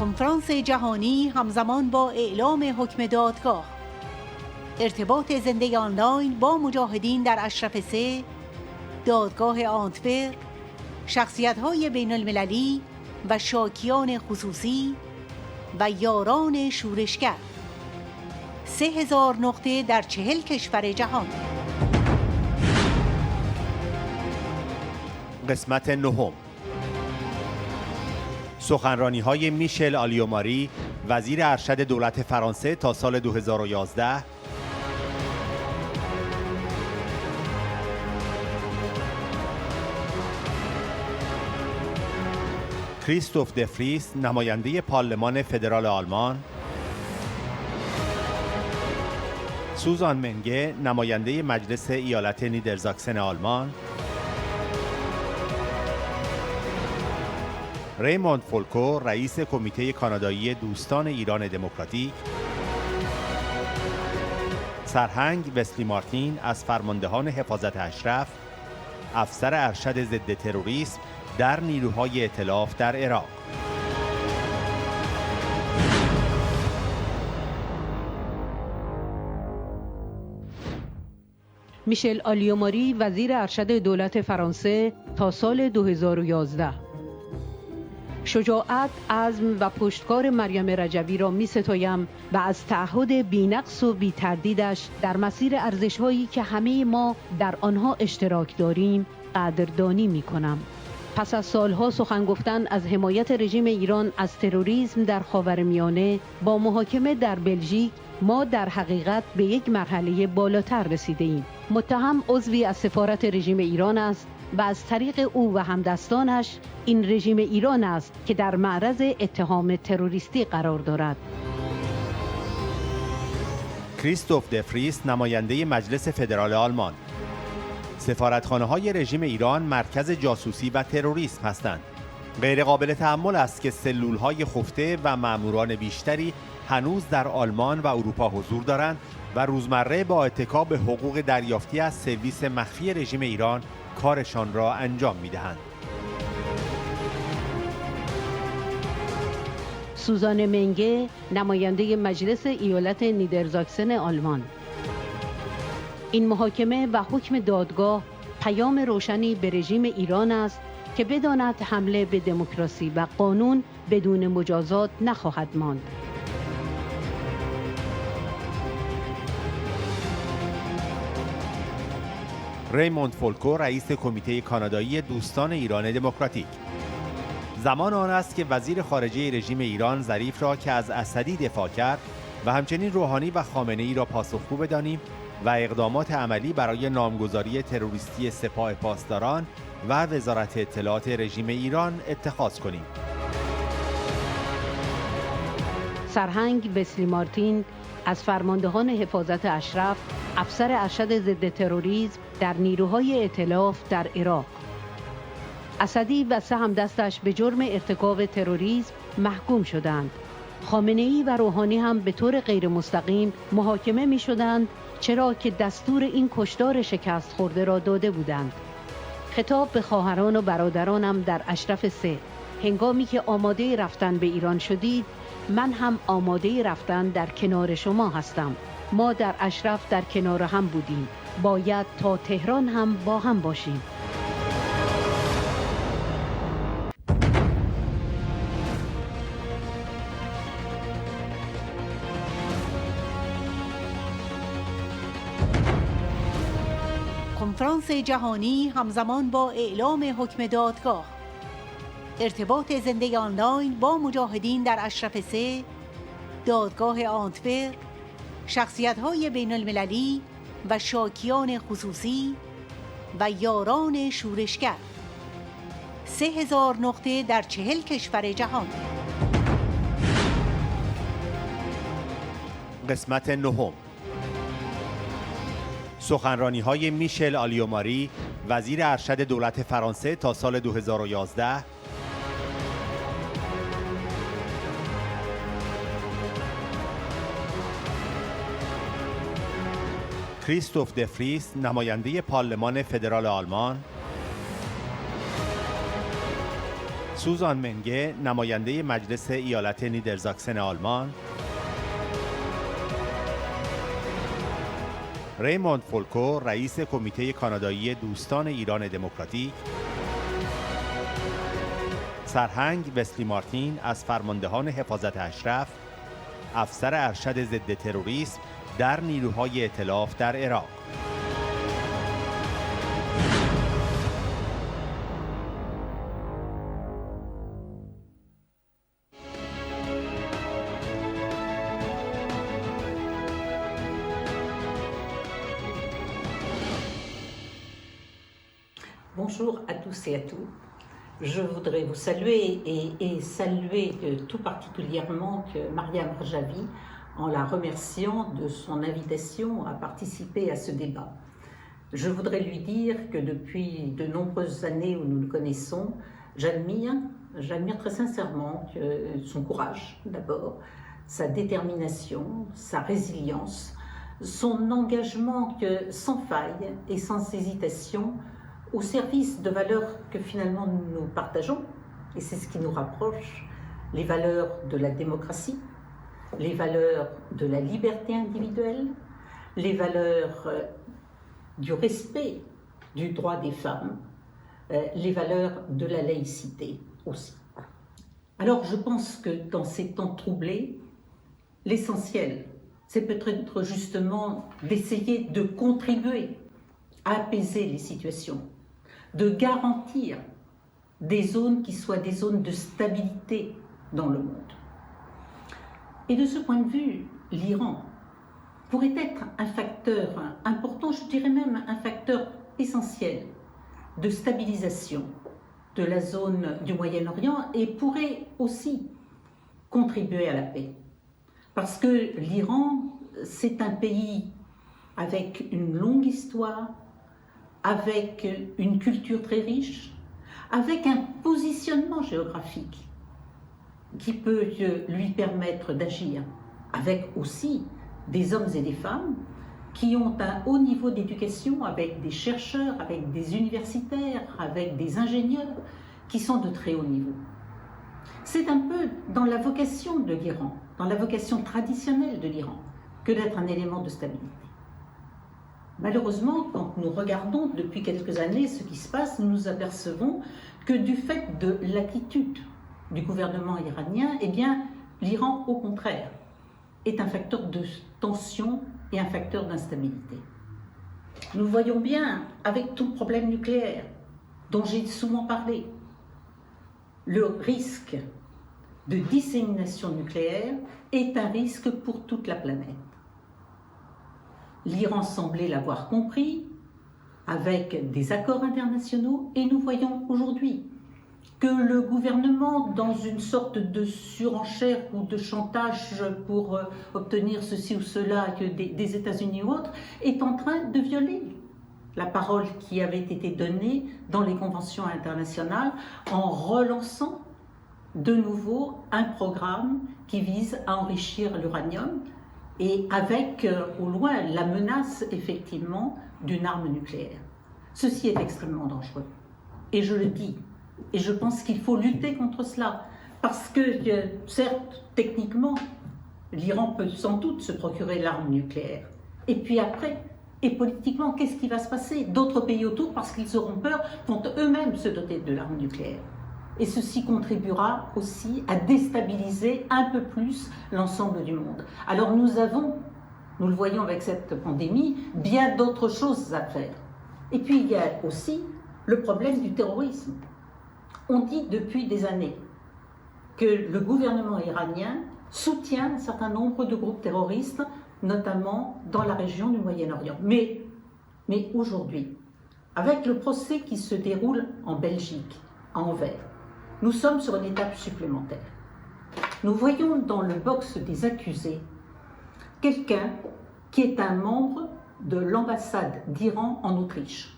کنفرانس جهانی همزمان با اعلام حکم دادگاه. ارتباط زنده آنلاین با مجاهدین در اشرف 3، دادگاه آنتورپ، شخصیتهای بین المللی و شاکیان خصوصی و یاران شورشگر. 3000 نقطه در 40 کشور جهان. قسمت 9. سخنرانیهای میشل آلیو ماری، وزیر ارشد دولت فرانسه تا سال 2011. کریستوف دفریس، نماینده پارلمان فدرال آلمان. سوزان منگه، نماینده مجلس ایالت نیدرزاکسن آلمان. ریموند فولکو، رئیس کمیته کانادایی دوستان ایران دموکراتیک. سرهنگ وسلی مارتین از فرماندهان حفاظت اشرف، افسر ارشد ضد تروریسم در نیروهای ائتلاف در عراق. میشل آلیو ماری، وزیر ارشد دولت فرانسه تا سال 2011. شجاعت، عزم و پشتکار مریم رجبی را می ستایم و از تعهد بی‌نقص و بی‌تردیدش در مسیر ارزش‌هایی که همه ما در آنها اشتراک داریم قدردانی می کنم. پس از سالها سخن گفتن از حمایت رژیم ایران از تروریسم در خاورمیانه با محاکمه در بلژیک، ما در حقیقت به یک مرحله بالاتر رسیده ایم. متهم عضوی از سفارت رژیم ایران است و از طریق او و همدستانش این رژیم ایران است که در معرض اتهام تروریستی قرار دارد. کریستوف دفریس، نماینده مجلس فدرال آلمان. سفارتخانه‌های رژیم ایران مرکز جاسوسی و تروریسم هستند. غیر قابل تحمل است که سلول‌های خفته و ماموران بیشتری هنوز در آلمان و اروپا حضور دارند و روزمره با اتکا به حقوق دریافتی از سرویس مخفی رژیم ایران کارشان را انجام می‌دهند. سوزان منگه، نماینده مجلس ایالت نیدرزاکسن آلمان. این محاکمه و حکم دادگاه پیام روشنی به رژیم ایران است که بداند حمله به دموکراسی و قانون بدون مجازات نخواهد ماند. ریموند فولکو، رئیس کمیته کانادایی دوستان ایران دموکراتیک. زمان آن است که وزیر خارجه رژیم ایران ظریف را که از اسدی دفاع کرد و همچنین روحانی و خامنه‌ای را پاسخگو بدانیم و اقدامات عملی برای نامگذاری تروریستی سپاه پاسداران و وزارت اطلاعات رژیم ایران اتخاذ کنیم. سرهنگ وسلی مارتین، از فرماندهان حفاظت اشرف، افسر ارشد ضد تروریسم در نیروهای ائتلاف در عراق. اسدی و 3 همدستش به جرم ارتکاب تروریسم محکوم شدند. خامنه‌ای و روحانی هم به طور غیر مستقیم محاکمه می شدند، چرا که دستور این کشتار شکست خورده را داده بودند. خطاب به خواهران و برادرانم در اشرف 3: هنگامی که آماده رفتن به ایران شدید، من هم آماده رفتن در کنار شما هستم. ما در اشرف در کنار هم بودیم. باید تا تهران هم با هم باشیم. کنفرانس جهانی همزمان با اعلام حکم دادگاه. ارتباط زنده آنلاین با مجاهدین در اشرف 3، دادگاه آنتورپ، شخصیتهای بین المللی و شاکیان خصوصی و یاران شورشگر. 3000 نقطه در 40 کشور جهان. قسمت 9. سخنرانیهای میشل آلیو ماری، وزیر ارشد دولت فرانسه تا سال 2011. کریستوف دفریس، نماینده پارلمان فدرال آلمان. سوزان منگه نماینده مجلس ایالت نیدرزاکسن آلمان، ریموند فولکو رئیس کمیته کانادایی دوستان ایران دموکراتیک، سرهنگ وسلی مارتین از فرماندهان حفاظت اشرف، افسر ارشد ضد تروریسم در نیروهای ائتلاف در عراق. Bonjour à tous et à toutes. Je voudrais vous saluer et saluer tout particulièrement Mariam Rajavi en la remerciant de son invitation à participer à ce débat. Je voudrais lui dire que depuis de nombreuses années où nous le connaissons, j'admire très sincèrement son courage d'abord, sa détermination, sa résilience, son engagement sans faille et sans hésitation au service de valeurs que finalement nous partageons, et c'est ce qui nous rapproche, les valeurs de la démocratie, les valeurs de la liberté individuelle, les valeurs du respect du droit des femmes, les valeurs de la laïcité aussi. Alors je pense que dans ces temps troublés, l'essentiel, c'est peut-être justement d'essayer de contribuer à apaiser les situations, de garantir des zones qui soient des zones de stabilité dans le monde. Et de ce point de vue, l'Iran pourrait être un facteur important, je dirais même un facteur essentiel de stabilisation de la zone du Moyen-Orient et pourrait aussi contribuer à la paix. Parce que l'Iran, c'est un pays avec une longue histoire, avec une culture très riche, avec un positionnement géographique qui peut lui permettre d'agir, avec aussi des hommes et des femmes qui ont un haut niveau d'éducation, avec des chercheurs, avec des universitaires, avec des ingénieurs qui sont de très haut niveau. C'est un peu dans la vocation de l'Iran, dans la vocation traditionnelle de l'Iran, que d'être un élément de stabilité. Malheureusement, quand nous regardons depuis quelques années ce qui se passe, nous nous apercevons que du fait de l'attitude du gouvernement iranien, eh bien, l'Iran, au contraire, est un facteur de tension et un facteur d'instabilité. Nous voyons bien avec tout le problème nucléaire, dont j'ai souvent parlé, le risque de dissémination nucléaire est un risque pour toute la planète. L'Iran semblait l'avoir compris avec des accords internationaux et nous voyons aujourd'hui que le gouvernement, dans une sorte de surenchère ou de chantage pour obtenir ceci ou cela des États-Unis ou autres, est en train de violer la parole qui avait été donnée dans les conventions internationales en relançant de nouveau un programme qui vise à enrichir l'uranium et avec au loin la menace effectivement d'une arme nucléaire. Ceci est extrêmement dangereux. Et je le dis, et je pense qu'il faut lutter contre cela, parce que certes, techniquement, l'Iran peut sans doute se procurer l'arme nucléaire. Et puis après, et politiquement, qu'est-ce qui va se passer? D'autres pays autour, parce qu'ils auront peur, vont eux-mêmes se doter de l'arme nucléaire. Et ceci contribuera aussi à déstabiliser un peu plus l'ensemble du monde. Alors nous avons, nous le voyons avec cette pandémie, bien d'autres choses à faire. Et puis il y a aussi le problème du terrorisme. On dit depuis des années que le gouvernement iranien soutient un certain nombre de groupes terroristes, notamment dans la région du Moyen-Orient. Mais aujourd'hui, avec le procès qui se déroule en Belgique, à Anvers, nous sommes sur une étape supplémentaire. Nous voyons dans le box des accusés quelqu'un qui est un membre de l'ambassade d'Iran en Autriche,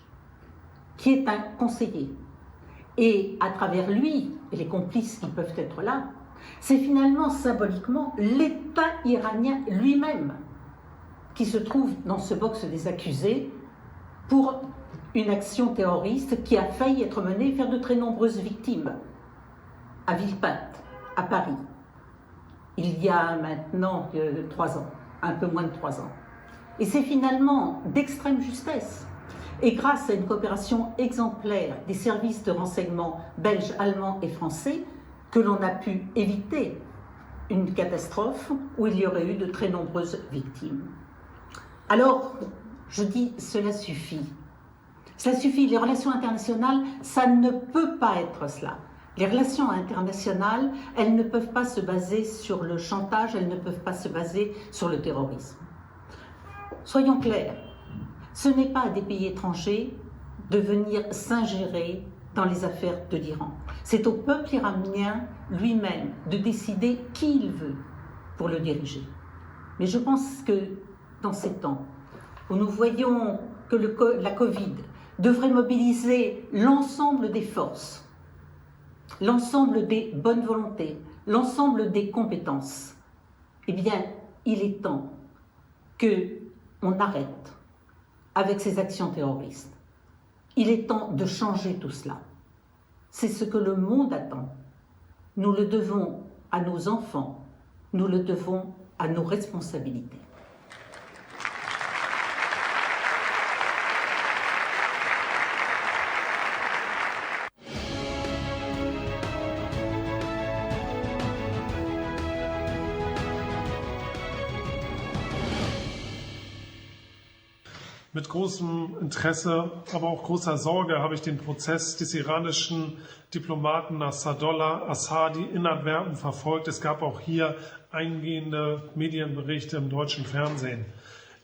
qui est un conseiller. Et à travers lui, et les complices qui peuvent être là, c'est finalement symboliquement l'État iranien lui-même qui se trouve dans ce box des accusés pour une action terroriste qui a failli être menée et faire de très nombreuses victimes. à Villepinte, à Paris, il y a maintenant 3 ans, un peu moins de 3 ans. Et c'est finalement d'extrême justesse. Et grâce à une coopération exemplaire des services de renseignement belges, allemands et français, que l'on a pu éviter une catastrophe où il y aurait eu de très nombreuses victimes. Alors, je dis, cela suffit. Cela suffit. Les relations internationales, ça ne peut pas être cela. Les relations internationales, elles ne peuvent pas se baser sur le chantage, elles ne peuvent pas se baser sur le terrorisme. Soyons clairs, ce n'est pas à des pays étrangers de venir s'ingérer dans les affaires de l'Iran. C'est au peuple iranien lui-même de décider qui il veut pour le diriger. Mais je pense que dans ces temps où nous voyons que la Covid devrait mobiliser l'ensemble des forces, l'ensemble des bonnes volontés, l'ensemble des compétences, eh bien, il est temps qu'on arrête avec ces actions terroristes. Il est temps de changer tout cela. C'est ce que le monde attend. Nous le devons à nos enfants, nous le devons à nos responsabilités. Mit großem Interesse, aber auch großer Sorge habe ich den Prozess des iranischen Diplomaten Esdallah Assadi in Antwerpen verfolgt. Es gab auch hier eingehende Medienberichte im deutschen Fernsehen.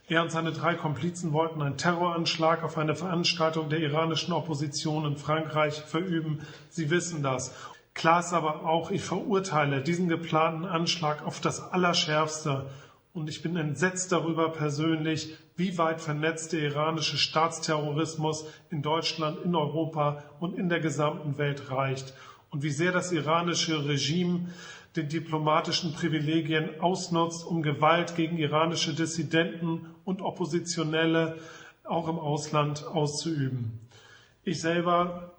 Er und seine 3 Komplizen wollten einen Terroranschlag auf eine Veranstaltung der iranischen Opposition in Frankreich verüben. Sie wissen das. Klar ist aber auch, ich verurteile diesen geplanten Anschlag auf das Allerschärfste. Und ich bin entsetzt darüber persönlich, wie weit vernetzt der iranische Staatsterrorismus in Deutschland, in Europa und in der gesamten Welt reicht. Und wie sehr das iranische Regime den diplomatischen Privilegien ausnutzt, um Gewalt gegen iranische Dissidenten und Oppositionelle auch im Ausland auszuüben. Ich selber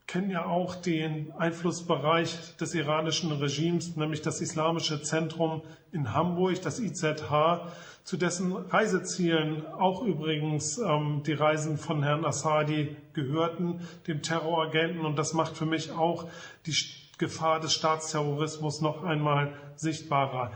kenne ja auch den Einflussbereich des iranischen Regimes, nämlich das Islamische Zentrum in Hamburg, das IZH, zu dessen Reisezielen auch übrigens die Reisen von Herrn Assadi gehörten, dem Terroragenten. Und das macht für mich auch die Gefahr des Staatsterrorismus noch einmal sichtbarer.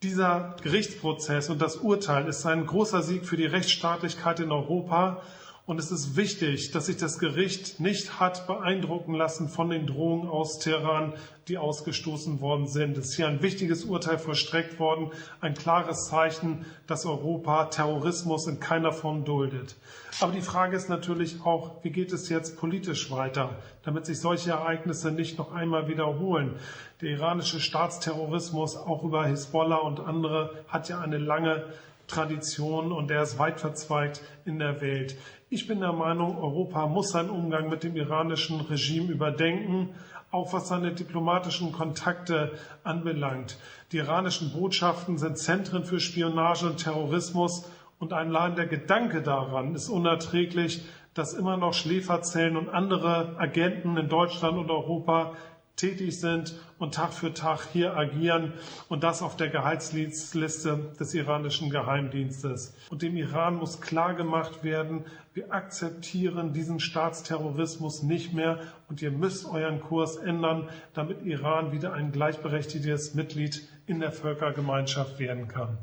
Dieser Gerichtsprozess und das Urteil ist ein großer Sieg für die Rechtsstaatlichkeit in Europa. Und es ist wichtig, dass sich das Gericht nicht hat beeindrucken lassen von den Drohungen aus Teheran, die ausgestoßen worden sind. Es ist hier ein wichtiges Urteil vollstreckt worden, ein klares Zeichen, dass Europa Terrorismus in keiner Form duldet. Aber die Frage ist natürlich auch, wie geht es jetzt politisch weiter, damit sich solche Ereignisse nicht noch einmal wiederholen. Der iranische Staatsterrorismus, auch über Hisbollah und andere, hat ja eine lange Tradition und er ist weit verzweigt in der Welt. Ich bin der Meinung, Europa muss seinen Umgang mit dem iranischen Regime überdenken, auch was seine diplomatischen Kontakte anbelangt. Die iranischen Botschaften sind Zentren für Spionage und Terrorismus und allein der Gedanke daran ist unerträglich, dass immer noch Schläferzellen und andere Agenten in Deutschland und Europa tätig sind und Tag für Tag hier agieren und das auf der Gehaltsliste des iranischen Geheimdienstes. Und dem Iran muss klar gemacht werden, wir akzeptieren diesen Staatsterrorismus nicht mehr und ihr müsst euren Kurs ändern, damit Iran wieder ein gleichberechtigtes Mitglied in der Völkergemeinschaft werden kann.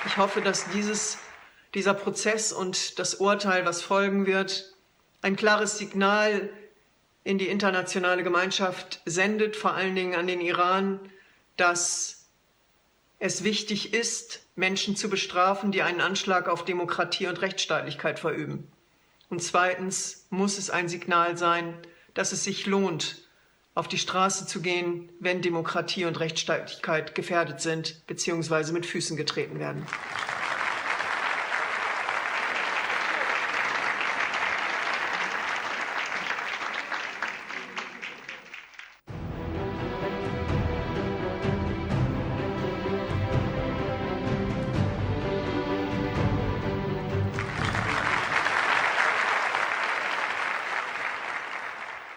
Ich hoffe, dass dieser Prozess und das Urteil, was folgen wird, ein klares Signal in die internationale Gemeinschaft sendet, vor allen Dingen an den Iran, dass es wichtig ist, Menschen zu bestrafen, die einen Anschlag auf Demokratie und Rechtsstaatlichkeit verüben. Und zweitens muss es ein Signal sein, dass es sich lohnt, auf die Straße zu gehen, wenn Demokratie und Rechtsstaatlichkeit gefährdet sind bzw. mit Füßen getreten werden.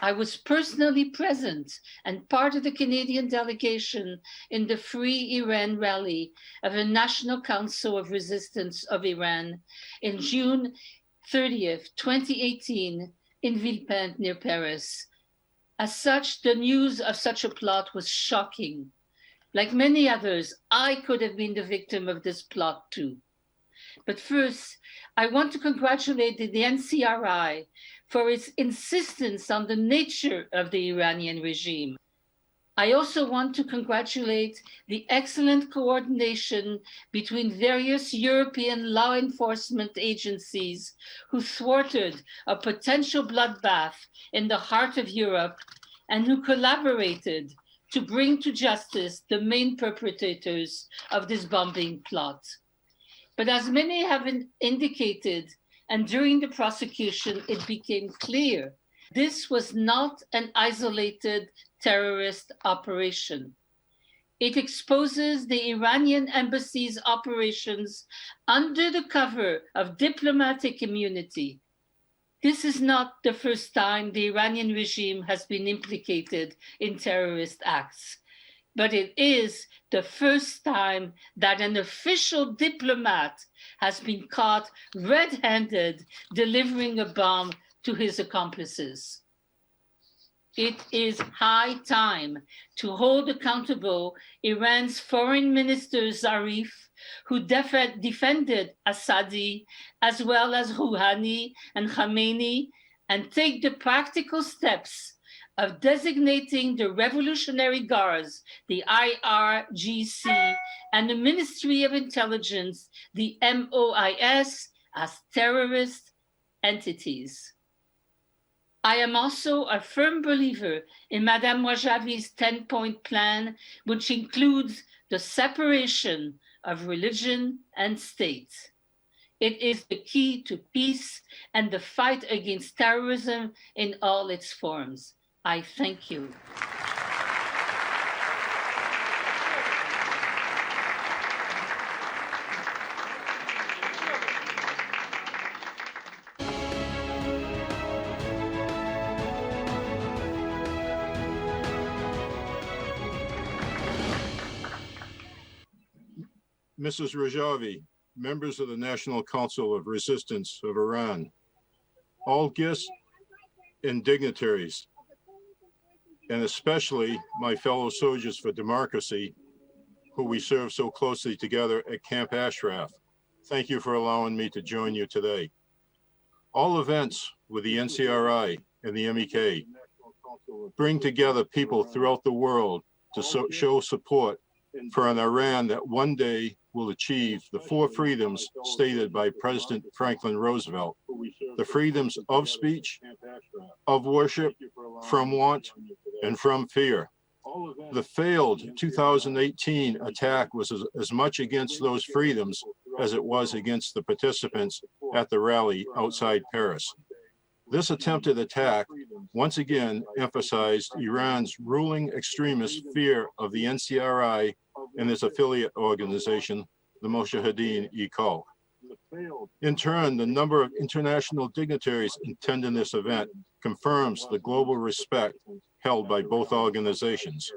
I was personally present and part of the Canadian delegation in the Free Iran rally of the National Council of Resistance of Iran in June 30th, 2018 in Villepinte near Paris. As such, the news of such a plot was shocking. Like many others, I could have been the victim of this plot too. But first, I want to congratulate the NCRI for its insistence on the nature of the Iranian regime. I also want to congratulate the excellent coordination between various European law enforcement agencies who thwarted a potential bloodbath in the heart of Europe and who collaborated to bring to justice the main perpetrators of this bombing plot. But as many have indicated, and during the prosecution, it became clear this was not an isolated terrorist operation. It exposes the Iranian embassy's operations under the cover of diplomatic immunity. This is not the first time the Iranian regime has been implicated in terrorist acts, but it is the first time that an official diplomat has been caught red-handed delivering a bomb to his accomplices. It is high time to hold accountable Iran's foreign minister Zarif, who defended Asadi, as well as Rouhani and Khamenei, and take the practical steps of designating the Revolutionary Guards, the IRGC, and the Ministry of Intelligence, the MOIS, as terrorist entities. I am also a firm believer in Madame Mouajavi's 10-point plan, which includes the separation of religion and state. It is the key to peace and the fight against terrorism in all its forms. I thank you. Mrs. Rajavi, members of the National Council of Resistance of Iran, all guests and dignitaries, and especially my fellow soldiers for democracy, who we serve so closely together at Camp Ashraf. Thank you for allowing me to join you today. All events with the NCRI and the MEK bring together people throughout the world to show support for an Iran that one day will achieve the 4 freedoms stated by President Franklin Roosevelt: the freedoms of speech, of worship, from want, and from fear. The failed 2018 attack was as much against those freedoms as it was against the participants at the rally outside Paris. This attempted attack once again emphasized Iran's ruling extremist fear of the NCRI and its affiliate organization, the Mujahideen. In turn, the number of international dignitaries attending this event confirms the global respect held by both organizations.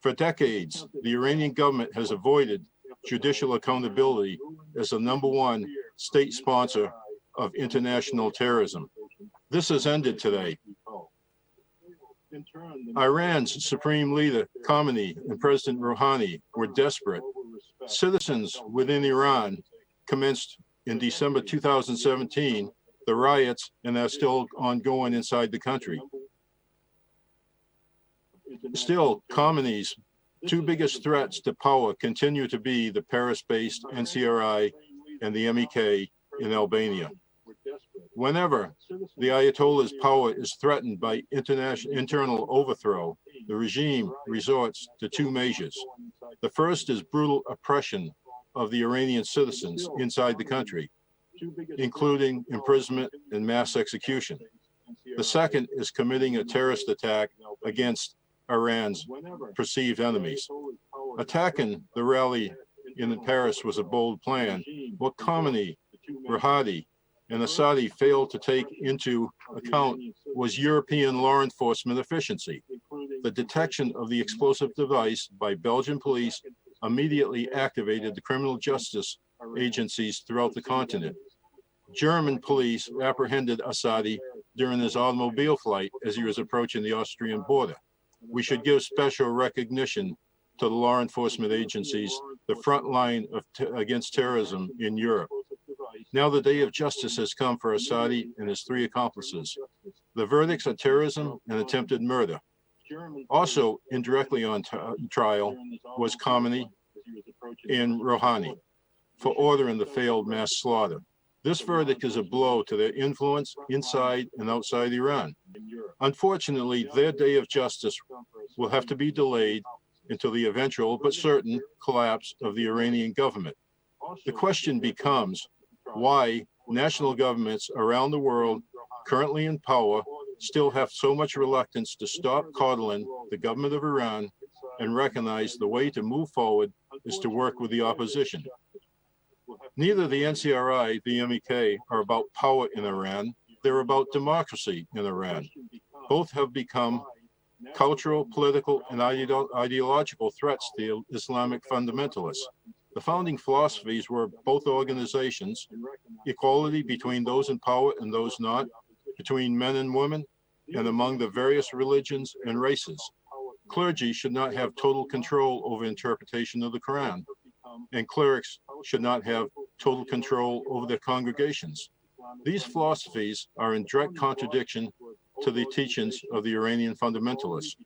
For decades, the Iranian government has avoided judicial accountability as the #1 state sponsor of international terrorism. This has ended today. Iran's supreme leader, Khamenei, and President Rouhani were desperate. Citizens within Iran commenced in December 2017 the riots, and are still ongoing inside the country. Still, Khamenei's 2 biggest threats to power continue to be the Paris-based NCRI and the MEK in Albania. Whenever the Ayatollah's power is threatened by internal overthrow, the regime resorts to 2 measures. The first is brutal oppression of the Iranian citizens inside the country, including imprisonment and mass execution. The second is committing a terrorist attack against Iran's perceived enemies. Attacking the rally in Paris was a bold plan, but Khamenei, Rouhani, and Asadi failed to take into account was European law enforcement efficiency. The detection of the explosive device by Belgian police immediately activated the criminal justice agencies throughout the continent. German police apprehended Asadi during his automobile flight as he was approaching the Austrian border. We should give special recognition to the law enforcement agencies, the front line against terrorism in Europe. Now the day of justice has come for Asadi and his three accomplices. The verdicts are terrorism and attempted murder. Also indirectly on trial was Khamenei and Rouhani for ordering the failed mass slaughter. This verdict is a blow to their influence inside and outside Iran. Unfortunately, their day of justice will have to be delayed until the eventual but certain collapse of the Iranian government. The question becomes why national governments around the world currently in power still have so much reluctance to stop coddling the government of Iran and recognize the way to move forward is to work with the opposition. Neither the NCRI, the MEK, are about power in Iran. They're about democracy in Iran. Both have become cultural, political, and ideological threats to Islamic fundamentalists. The founding philosophies were both organizations: equality between those in power and those not, between men and women, and among the various religions and races. Clergy should not have total control over interpretation of the Quran, and clerics should not have total control over their congregations. These philosophies are in direct contradiction to the teachings of the Iranian fundamentalists.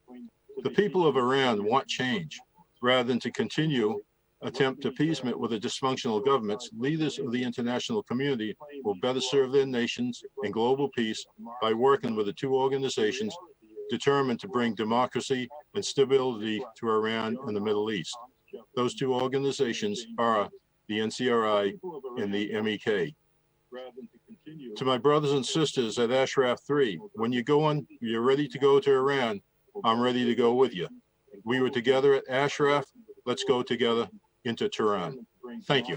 The people of Iran want change. Rather than to continue attempt appeasement with a dysfunctional governments, leaders of the international community will better serve their nations and global peace by working with the two organizations determined to bring democracy and stability to Iran and the Middle East. Those two organizations are the NCRI and the MEK. To my brothers and sisters at Ashraf 3, when you're ready to go to Iran, I'm ready to go with you. We were together at Ashraf, let's go together into Tehran. Thank you.